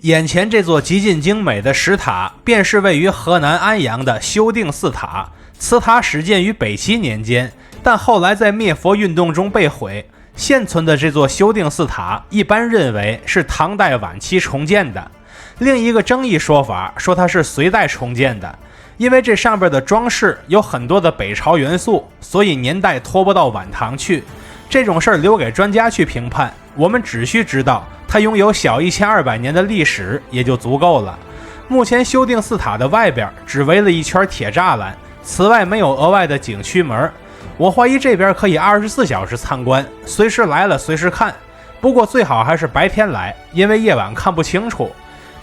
眼前这座极尽精美的石塔，便是位于河南安阳的修定寺塔。此塔始建于北齐年间，但后来在灭佛运动中被毁。现存的这座修定寺塔，一般认为是唐代晚期重建的。另一个争议说法说它是隋代重建的，因为这上边的装饰有很多的北朝元素，所以年代拖不到晚唐去。这种事儿留给专家去评判，我们只需知道它拥有小1200年的历史也就足够了。目前修定寺塔的外边只围了一圈铁栅栏，此外没有额外的景区门。我怀疑这边可以24小时参观，随时来了随时看。不过最好还是白天来，因为夜晚看不清楚。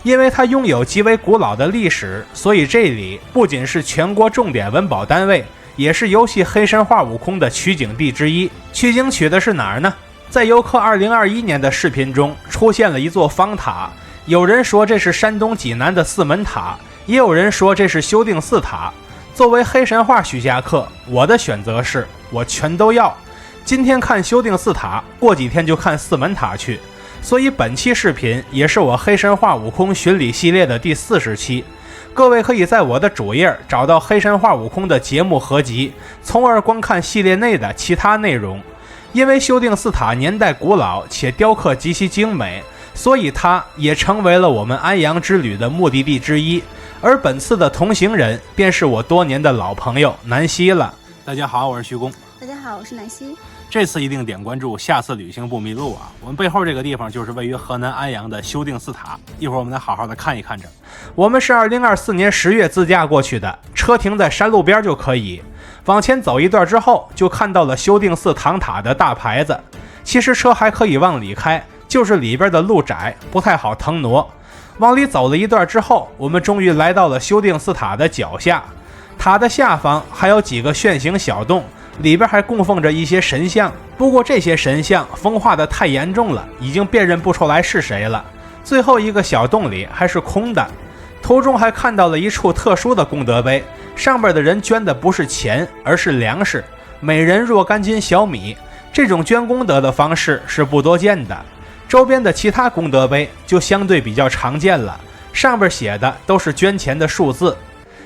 因为它拥有极为古老的历史，所以这里不仅是全国重点文保单位，也是游戏《黑神话：悟空》的取景地之一。取景取的是哪儿呢？在游客2021年的视频中出现了一座方塔，有人说这是山东济南的四门塔，也有人说这是修定寺塔。作为黑神话许下客，我的选择是我全都要。今天看修定寺塔，过几天就看四门塔去。所以本期视频也是我黑神话悟空巡礼系列的第40期，各位可以在我的主页找到黑神话悟空的节目合集，从而观看系列内的其他内容。因为修定寺塔年代古老且雕刻极其精美，所以它也成为了我们安阳之旅的目的地之一。而本次的同行人便是我多年的老朋友南希了。大家好，我是徐工。大家好，我是南希。这次一定点关注，下次旅行不迷路啊！我们背后这个地方就是位于河南安阳的修定寺塔，一会儿我们来好好的看一看这。我们是2024年10月自驾过去的，车停在山路边就可以。往前走一段之后，就看到了修定寺堂塔的大牌子。其实车还可以往里开，就是里边的路窄，不太好腾挪。往里走了一段之后，我们终于来到了修定寺塔的脚下。塔的下方还有几个旋形小洞，里边还供奉着一些神像，不过这些神像风化的太严重了，已经辨认不出来是谁了。最后一个小洞里还是空的。途中还看到了一处特殊的功德碑，上边的人捐的不是钱，而是粮食，每人若干斤小米。这种捐功德的方式是不多见的。周边的其他功德碑就相对比较常见了，上边写的都是捐钱的数字。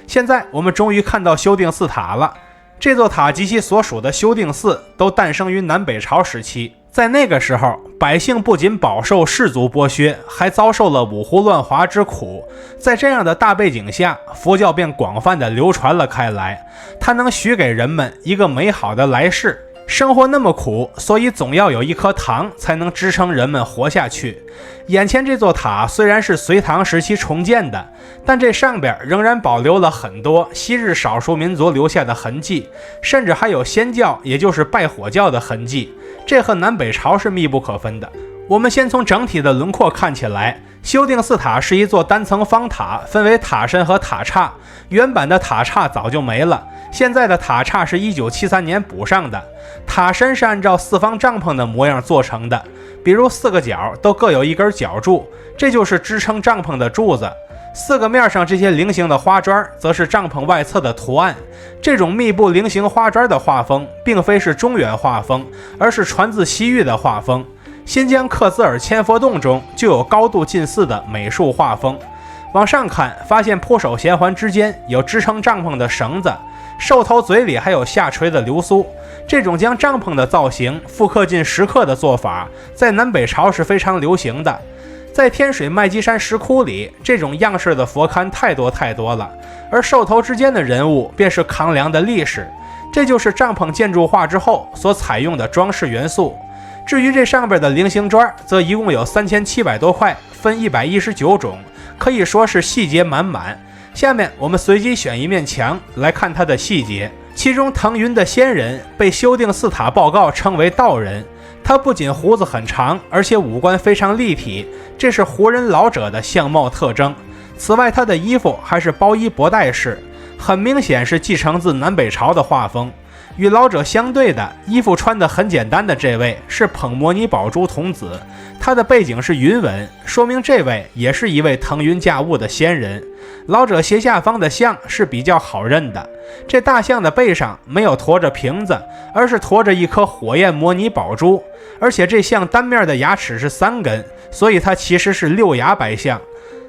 现在我们终于看到修定寺塔了。这座塔及其所属的修定寺都诞生于南北朝时期，在那个时候，百姓不仅饱受氏族剥削，还遭受了五胡乱华之苦。在这样的大背景下，佛教便广泛的流传了开来，它能许给人们一个美好的来世。生活那么苦，所以总要有一颗糖才能支撑人们活下去。眼前这座塔虽然是隋唐时期重建的，但这上边仍然保留了很多昔日少数民族留下的痕迹，甚至还有仙教，也就是拜火教的痕迹。这和南北朝是密不可分的。我们先从整体的轮廓看起来，修定寺塔是一座单层方塔，分为塔身和塔刹。原版的塔刹早就没了，现在的塔刹是1973年补上的。塔身是按照四方帐篷的模样做成的，比如4个角都各有一根角柱，这就是支撑帐篷的柱子。4个面上这些菱形的花砖则是帐篷外侧的图案。这种密布菱形花砖的画风并非是中原画风，而是传自西域的画风。新疆克孜尔千佛洞中就有高度近似的美术画风。往上看，发现铺手衔环之间有支撑帐篷的绳子，兽头嘴里还有下垂的流苏。这种将帐篷的造型复刻进石刻的做法，在南北朝是非常流行的。在天水麦积山石窟里，这种样式的佛龛太多了，而兽头之间的人物便是扛梁的力士，这就是帐篷建筑化之后所采用的装饰元素。至于这上边的菱形砖，则一共有3700多块，分119种，可以说是细节满满。下面我们随机选一面墙来看它的细节，其中腾云的仙人被修定寺塔报告称为道人，他不仅胡子很长，而且五官非常立体，这是胡人老者的相貌特征。此外，他的衣服还是包衣博带式，很明显是继承自南北朝的画风。与老者相对的，衣服穿得很简单的这位是捧摩尼宝珠童子，他的背景是云纹，说明这位也是一位腾云驾雾的仙人。老者斜下方的像是比较好认的，这大象的背上没有驮着瓶子，而是驮着一颗火焰摩尼宝珠，而且这象单面的牙齿是3根，所以它其实是6牙白象。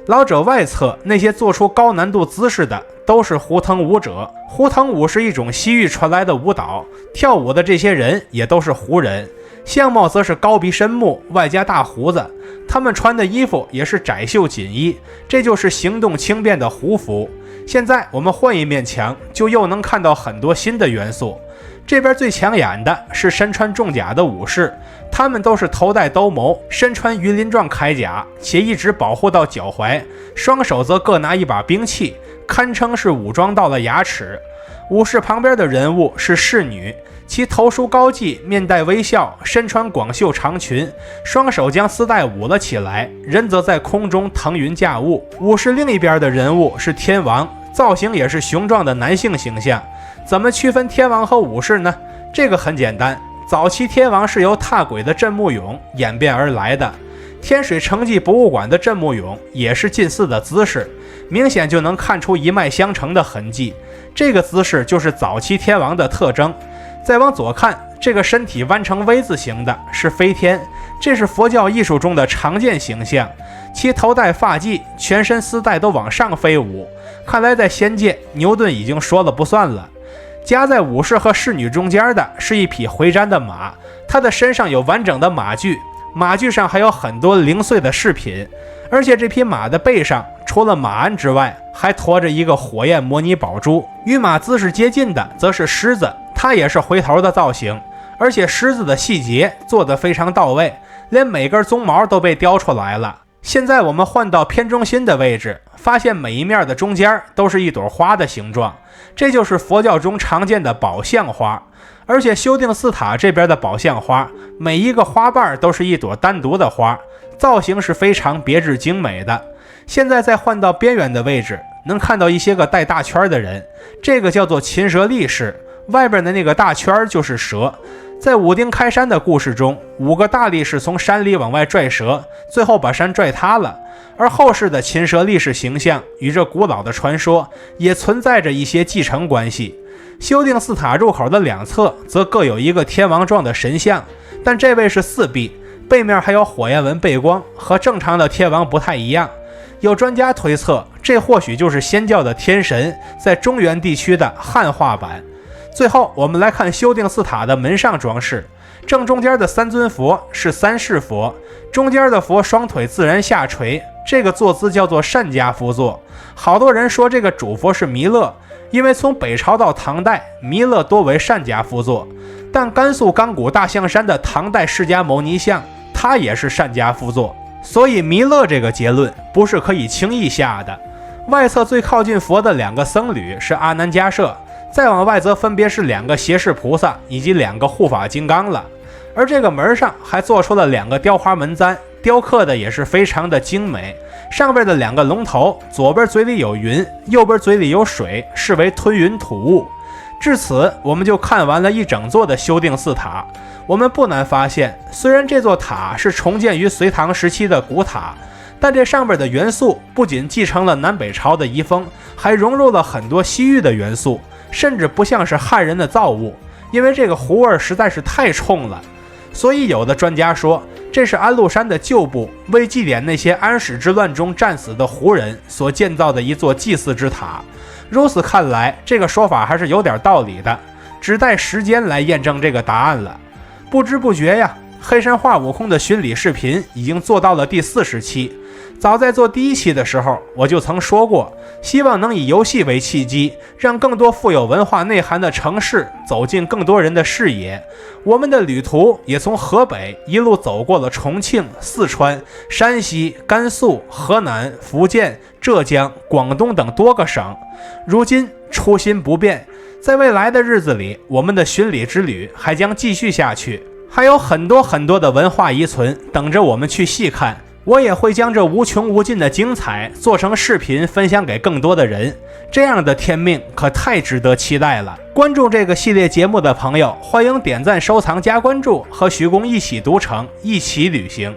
老者外侧那些做出高难度姿势的都是胡腾舞者，胡腾舞是一种西域传来的舞蹈，跳舞的这些人也都是胡人，相貌则是高鼻深目，外加大胡子，他们穿的衣服也是窄袖锦衣，这就是行动轻便的胡服。现在我们换一面墙，就又能看到很多新的元素。这边最抢眼的是身穿重甲的武士，他们都是头戴兜鍪，身穿鱼鳞状铠甲，且一直保护到脚踝，双手则各拿一把兵器，堪称是武装到了牙齿。武士旁边的人物是侍女，其头梳高髻，面带微笑，身穿广袖长裙，双手将丝带捂了起来，人则在空中腾云驾雾。武士另一边的人物是天王，造型也是雄壮的男性形象。怎么区分天王和武士呢？这个很简单，早期天王是由踏轨的镇墓俑演变而来的，天水城际博物馆的镇墓俑也是近似的姿势，明显就能看出一脉相承的痕迹。这个姿势就是早期天王的特征。再往左看，这个身体弯成 V 字形的是飞天，这是佛教艺术中的常见形象，其头戴发髻，全身丝带都往上飞舞。看来在仙界，牛顿已经说了不算了。夹在武士和侍女中间的是一匹回瞻的马，它的身上有完整的马具，马具上还有很多零碎的饰品，而且这匹马的背上除了马鞍之外，还驮着一个火焰模拟宝珠。与马姿势接近的则是狮子，它也是回头的造型，而且狮子的细节做得非常到位，连每根鬃毛都被雕出来了。现在我们换到偏中心的位置，发现每一面的中间都是一朵花的形状，这就是佛教中常见的宝相花。而且修订寺塔这边的宝相花，每一个花瓣都是一朵单独的花，造型是非常别致精美的。现在再换到边缘的位置，能看到一些个带大圈的人，这个叫做禽蛇力士，外边的那个大圈就是蛇。在武丁开山的故事中，5个大力士从山里往外拽蛇，最后把山拽塌了。而后世的禽蛇力士形象与这古老的传说也存在着一些继承关系。修订寺塔入口的两侧则各有一个天王状的神像，但这位是四臂，背面还有火焰纹背光，和正常的天王不太一样。有专家推测，这或许就是仙教的天神在中原地区的汉化版。最后我们来看修订寺塔的门上装饰，正中间的三尊佛是三世佛，中间的佛双腿自然下垂，这个坐姿叫做善家趺坐。好多人说这个主佛是弥勒，因为从北朝到唐代，弥勒多为善家趺坐，但甘肃钢骨大象山的唐代释迦牟尼像，它也是善家趺坐，所以弥勒这个结论不是可以轻易下的。外侧最靠近佛的2个僧侣是阿难迦摄，再往外则分别是2个胁侍菩萨以及2个护法金刚了。而这个门上还做出了2个雕花门簪，雕刻的也是非常的精美。上边的2个龙头，左边嘴里有云，右边嘴里有水，视为吞云吐雾。至此我们就看完了一整座的修订寺塔。我们不难发现，虽然这座塔是重建于隋唐时期的古塔，但这上边的元素不仅继承了南北朝的遗风，还融入了很多西域的元素，甚至不像是汉人的造物，因为这个胡味实在是太冲了。所以有的专家说，这是安禄山的旧部为祭奠那些安史之乱中战死的胡人所建造的一座祭祀之塔。如此看来，这个说法还是有点道理的，只待时间来验证这个答案了。不知不觉呀，黑神话悟空的巡礼视频已经做到了第40期。早在做第1期的时候，我就曾说过，希望能以游戏为契机，让更多富有文化内涵的城市走进更多人的视野。我们的旅途也从河北一路走过了重庆、四川、山西、甘肃、河南、福建、浙江、广东等多个省。如今初心不变，在未来的日子里，我们的巡礼之旅还将继续下去，还有很多很多的文化遗存等着我们去细看。我也会将这无穷无尽的精彩做成视频分享给更多的人，这样的天命可太值得期待了。关注这个系列节目的朋友，欢迎点赞、收藏、加关注，和徐工一起读城，一起旅行。